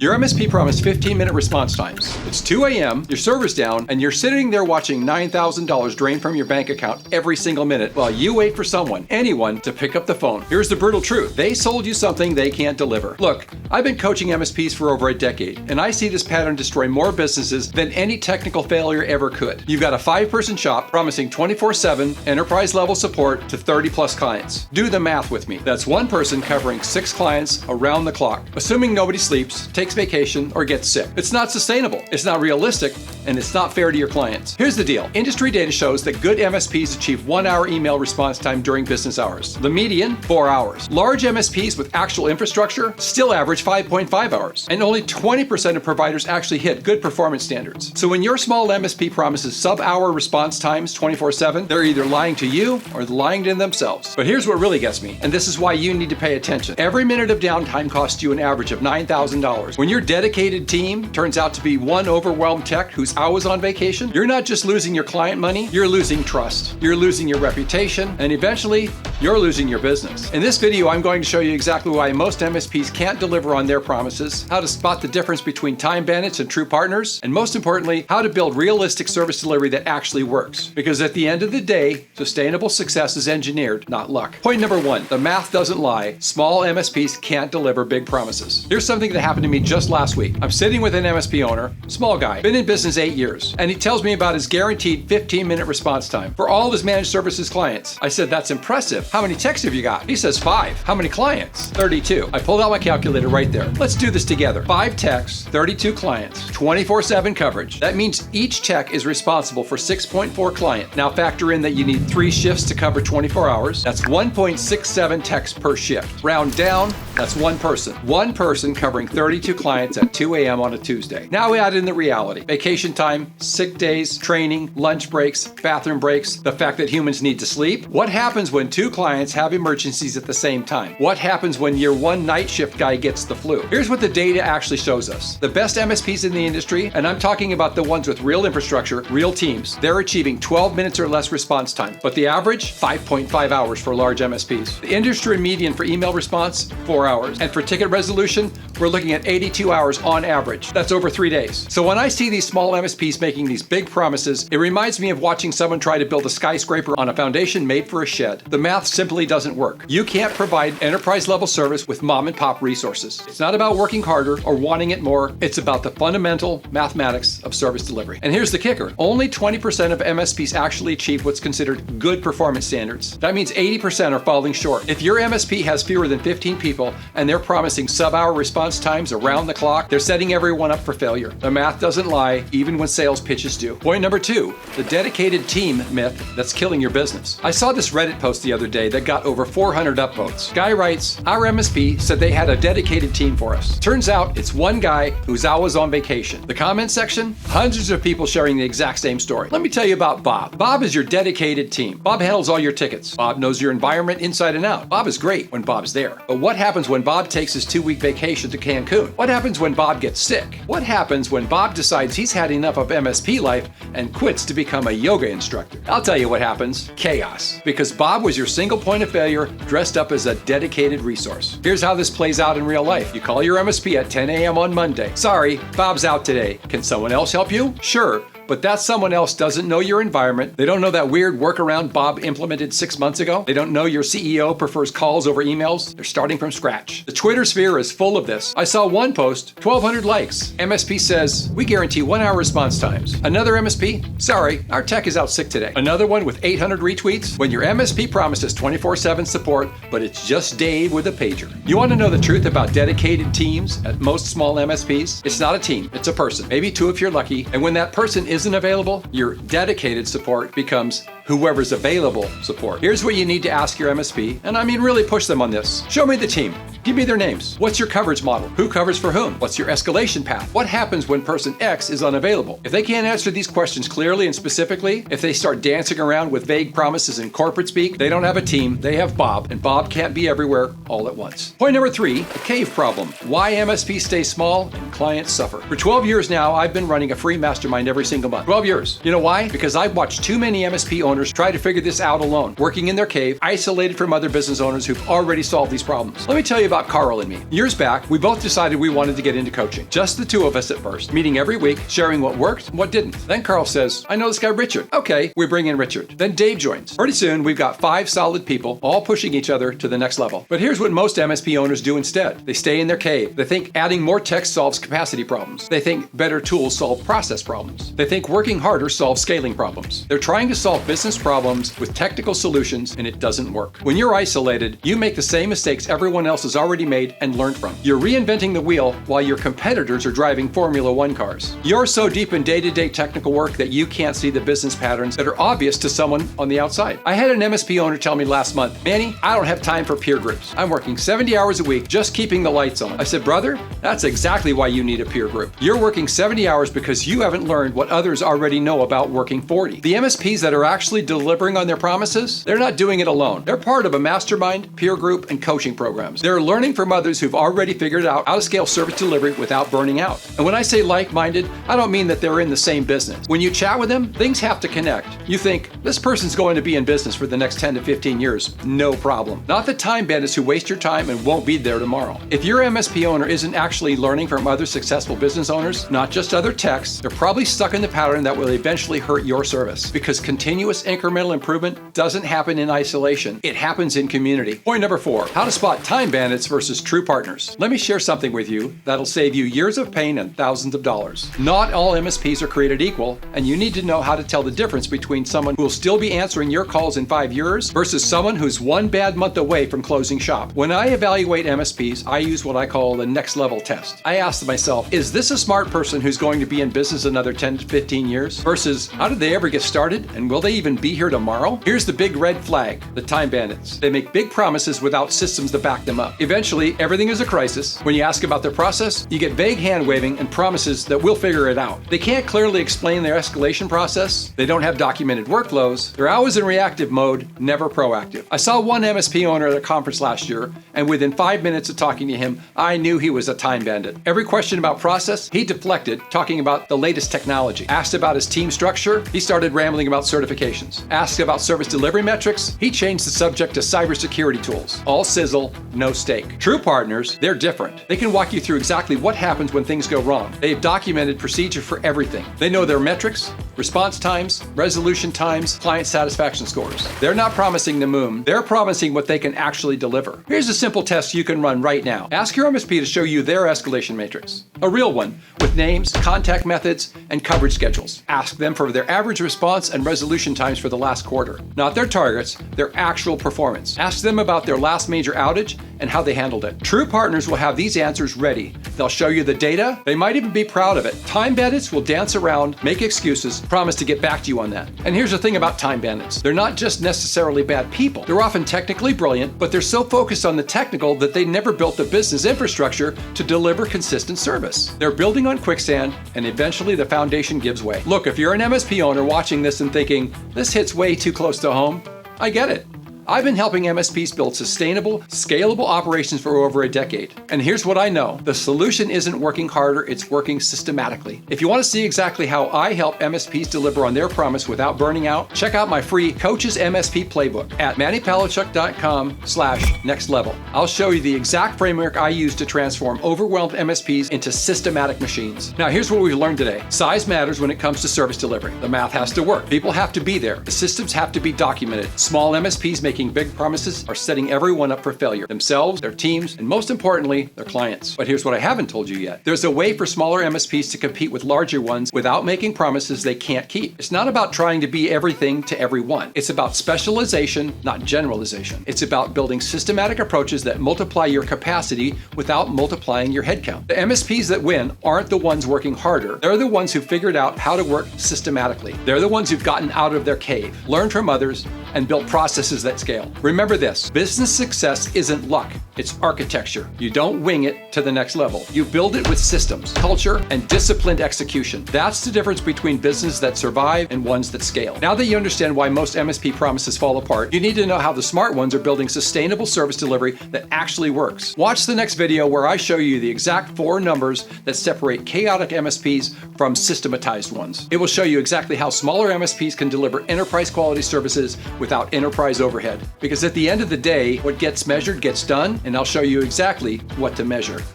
Your MSP promised 15-minute response times. It's 2 a.m., your server's down, and you're sitting there watching $9,000 drain from your bank account every single minute while you wait for anyone, to pick up the phone. Here's the brutal truth. They sold you something they can't deliver. Look, I've been coaching MSPs for over a decade, and I see this pattern destroy more businesses than any technical failure ever could. You've got a 5-person shop promising 24/7 enterprise-level support to 30-plus clients. Do the math with me. That's one person covering 6 clients around the clock, assuming nobody sleeps, takes vacation, or gets sick. It's not sustainable, it's not realistic, and it's not fair to your clients. Here's the deal. Industry data shows that good MSPs achieve 1-hour email response time during business hours. The median, 4 hours. Large MSPs with actual infrastructure still average 5.5 hours. And only 20% of providers actually hit good performance standards. So when your small MSP promises sub-hour response times 24/7, they're either lying to you or lying to themselves. But here's what really gets me, and this is why you need to pay attention. Every minute of downtime costs you an average of $9,000. When your dedicated team turns out to be one overwhelmed tech who's always on vacation, you're not just losing your client money, you're losing trust. You're losing your reputation, and eventually, you're losing your business. In this video, I'm going to show you exactly why most MSPs can't deliver on their promises, how to spot the difference between time bandits and true partners, and most importantly, how to build realistic service delivery that actually works. Because at the end of the day, sustainable success is engineered, not luck. Point number 1, the math doesn't lie. Small MSPs can't deliver big promises. Here's something that happened to me just last week. I'm sitting with an MSP owner, small guy, been in business 8 years, and he tells me about his guaranteed 15-minute response time for all of his managed services clients. I said, that's impressive. How many techs have you got? He says 5. How many clients? 32. I pulled out my calculator right there. Let's do this together. 5 techs, 32 clients, 24/7 coverage. That means each tech is responsible for 6.4 clients. Now factor in that you need 3 shifts to cover 24 hours. That's 1.67 techs per shift. Round down, that's one person. One person covering 32 clients at 2 a.m. on a Tuesday. Now we add in the reality. Vacation time, sick days, training, lunch breaks, bathroom breaks, the fact that humans need to sleep. What happens when 2 clients have emergencies at the same time? What happens when your one night shift guy gets the flu? Here's what the data actually shows us. The best MSPs in the industry, and I'm talking about the ones with real infrastructure, real teams, they're achieving 12 minutes or less response time. But the average, 5.5 hours for large MSPs. The industry median for email response, 4 hours. And for ticket resolution, we're looking at 82 hours on average. That's over 3 days. So when I see these small MSPs making these big promises, it reminds me of watching someone try to build a skyscraper on a foundation made for a shed. The math simply doesn't work. You can't provide enterprise-level service with mom-and-pop resources. It's not about working harder or wanting it more. It's about the fundamental mathematics of service delivery. And here's the kicker. Only 20% of MSPs actually achieve what's considered good performance standards. That means 80% are falling short. If your MSP has fewer than 15 people and they're promising sub-hour response times around the clock, they're setting everyone up for failure. The math doesn't lie, even when sales pitches do. Point number 2, the dedicated team myth that's killing your business. I saw this Reddit post the other day that got over 400 upvotes. Guy writes, our MSP said they had a dedicated team for us. Turns out it's one guy who's always on vacation. The comment section, hundreds of people sharing the exact same story. Let me tell you about Bob. Bob is your dedicated team. Bob handles all your tickets. Bob knows your environment inside and out. Bob is great when Bob's there. But what happens when Bob takes his 2-week vacation to Cancun? What happens when Bob gets sick? What happens when Bob decides he's had enough of MSP life and quits to become a yoga instructor? I'll tell you what happens. Chaos. Because Bob was your single point of failure dressed up as a dedicated resource. Here's how this plays out in real life. You call your MSP at 10 a.m. on Monday. Sorry, Bob's out today. Can someone else help you? Sure. But that someone else doesn't know your environment. They don't know that weird workaround Bob implemented 6 months ago. They don't know your CEO prefers calls over emails. They're starting from scratch. The Twitter sphere is full of this. I saw one post, 1,200 likes. MSP says, we guarantee 1-hour response times. Another MSP, sorry, our tech is out sick today. Another one with 800 retweets. When your MSP promises 24/7 support, but it's just Dave with a pager. You want to know the truth about dedicated teams at most small MSPs? It's not a team, it's a person. Maybe 2 if you're lucky. And when that person isn't available, your dedicated support becomes whoever's available support. Here's what you need to ask your MSP, and I mean really push them on this. Show me the team. Give me their names. What's your coverage model? Who covers for whom? What's your escalation path? What happens when person X is unavailable? If they can't answer these questions clearly and specifically, if they start dancing around with vague promises in corporate speak, they don't have a team, they have Bob, and Bob can't be everywhere all at once. Point number 3, the cave problem. Why MSPs stay small and clients suffer. For 12 years now, I've been running a free mastermind every single month. 12 years. You know why? Because I've watched too many MSP owners try to figure this out alone, working in their cave, isolated from other business owners who've already solved these problems. Let me tell you about about Carl and me. Years back, we both decided we wanted to get into coaching. Just the two of us at first, meeting every week, sharing what worked and what didn't. Then Carl says, I know this guy Richard. Okay, we bring in Richard. Then Dave joins. Pretty soon, we've got 5 solid people, all pushing each other to the next level. But here's what most MSP owners do instead. They stay in their cave. They think adding more tech solves capacity problems. They think better tools solve process problems. They think working harder solves scaling problems. They're trying to solve business problems with technical solutions, and it doesn't work. When you're isolated, you make the same mistakes everyone else has already made and learned from. You're reinventing the wheel while your competitors are driving Formula One cars. You're so deep in day-to-day technical work that you can't see the business patterns that are obvious to someone on the outside. I had an MSP owner tell me last month, Manny, I don't have time for peer groups. I'm working 70 hours a week just keeping the lights on. I said, brother, that's exactly why you need a peer group. You're working 70 hours because you haven't learned what others already know about working 40. The MSPs that are actually delivering on their promises, they're not doing it alone. They're part of a mastermind, peer group, and coaching programs. They're learning from others who've already figured out how to scale service delivery without burning out. And when I say like-minded, I don't mean that they're in the same business. When you chat with them, things have to connect. You think, this person's going to be in business for the next 10 to 15 years. No problem. Not the time bandits who waste your time and won't be there tomorrow. If your MSP owner isn't actually learning from other successful business owners, not just other techs, they're probably stuck in the pattern that will eventually hurt your service. Because continuous incremental improvement doesn't happen in isolation. It happens in community. Point number 4, how to spot time bandits versus true partners. Let me share something with you that'll save you years of pain and thousands of dollars. Not all MSPs are created equal, and you need to know how to tell the difference between someone who will still be answering your calls in 5 years versus someone who's one bad month away from closing shop. When I evaluate MSPs, I use what I call the next level test. I ask myself, is this a smart person who's going to be in business another 10 to 15 years? Versus, how did they ever get started and will they even be here tomorrow? Here's the big red flag, the time bandits. They make big promises without systems to back them up. Eventually, everything is a crisis. When you ask about their process, you get vague hand waving and promises that we'll figure it out. They can't clearly explain their escalation process. They don't have documented workflows. They're always in reactive mode, never proactive. I saw one MSP owner at a conference last year, and within 5 minutes of talking to him, I knew he was a time bandit. Every question about process, he deflected, talking about the latest technology. Asked about his team structure, he started rambling about certifications. Asked about service delivery metrics, he changed the subject to cybersecurity tools. All sizzle, no steak. True partners, they're different. They can walk you through exactly what happens when things go wrong. They've documented procedure for everything. They know their metrics, response times, resolution times, client satisfaction scores. They're not promising the moon. They're promising what they can actually deliver. Here's a simple test you can run right now. Ask your MSP to show you their escalation matrix. A real one, with names, contact methods, and coverage schedules. Ask them for their average response and resolution times for the last quarter. Not their targets, their actual performance. Ask them about their last major outage and how they handled it. True partners will have these answers ready. They'll show you the data. They might even be proud of it. Time bandits will dance around, make excuses, promise to get back to you on that. And here's the thing about time bandits. They're not just necessarily bad people. They're often technically brilliant, but they're so focused on the technical that they never built the business infrastructure to deliver consistent service. They're building on quicksand, and eventually the foundation gives way. Look, if you're an MSP owner watching this and thinking, this hits way too close to home, I get it. I've been helping MSPs build sustainable, scalable operations for over a decade. And here's what I know. The solution isn't working harder, it's working systematically. If you want to see exactly how I help MSPs deliver on their promise without burning out, check out my free Coach's MSP Playbook at mannypalachuk.com/nextlevel. I'll show you the exact framework I use to transform overwhelmed MSPs into systematic machines. Now, here's what we learned today. Size matters when it comes to service delivery. The math has to work. People have to be there. The systems have to be documented. Small MSPs making big promises are setting everyone up for failure. Themselves, their teams, and most importantly, their clients. But here's what I haven't told you yet. There's a way for smaller MSPs to compete with larger ones without making promises they can't keep. It's not about trying to be everything to everyone. It's about specialization, not generalization. It's about building systematic approaches that multiply your capacity without multiplying your headcount. The MSPs that win aren't the ones working harder. They're the ones who figured out how to work systematically. They're the ones who've gotten out of their cave, learned from others, and built processes that scale. Remember this, business success isn't luck, it's architecture. You don't wing it to the next level. You build it with systems, culture, and disciplined execution. That's the difference between businesses that survive and ones that scale. Now that you understand why most MSP promises fall apart, you need to know how the smart ones are building sustainable service delivery that actually works. Watch the next video where I show you the exact 4 numbers that separate chaotic MSPs from systematized ones. It will show you exactly how smaller MSPs can deliver enterprise quality services without enterprise overhead. Because at the end of the day, what gets measured gets done, and I'll show you exactly what to measure.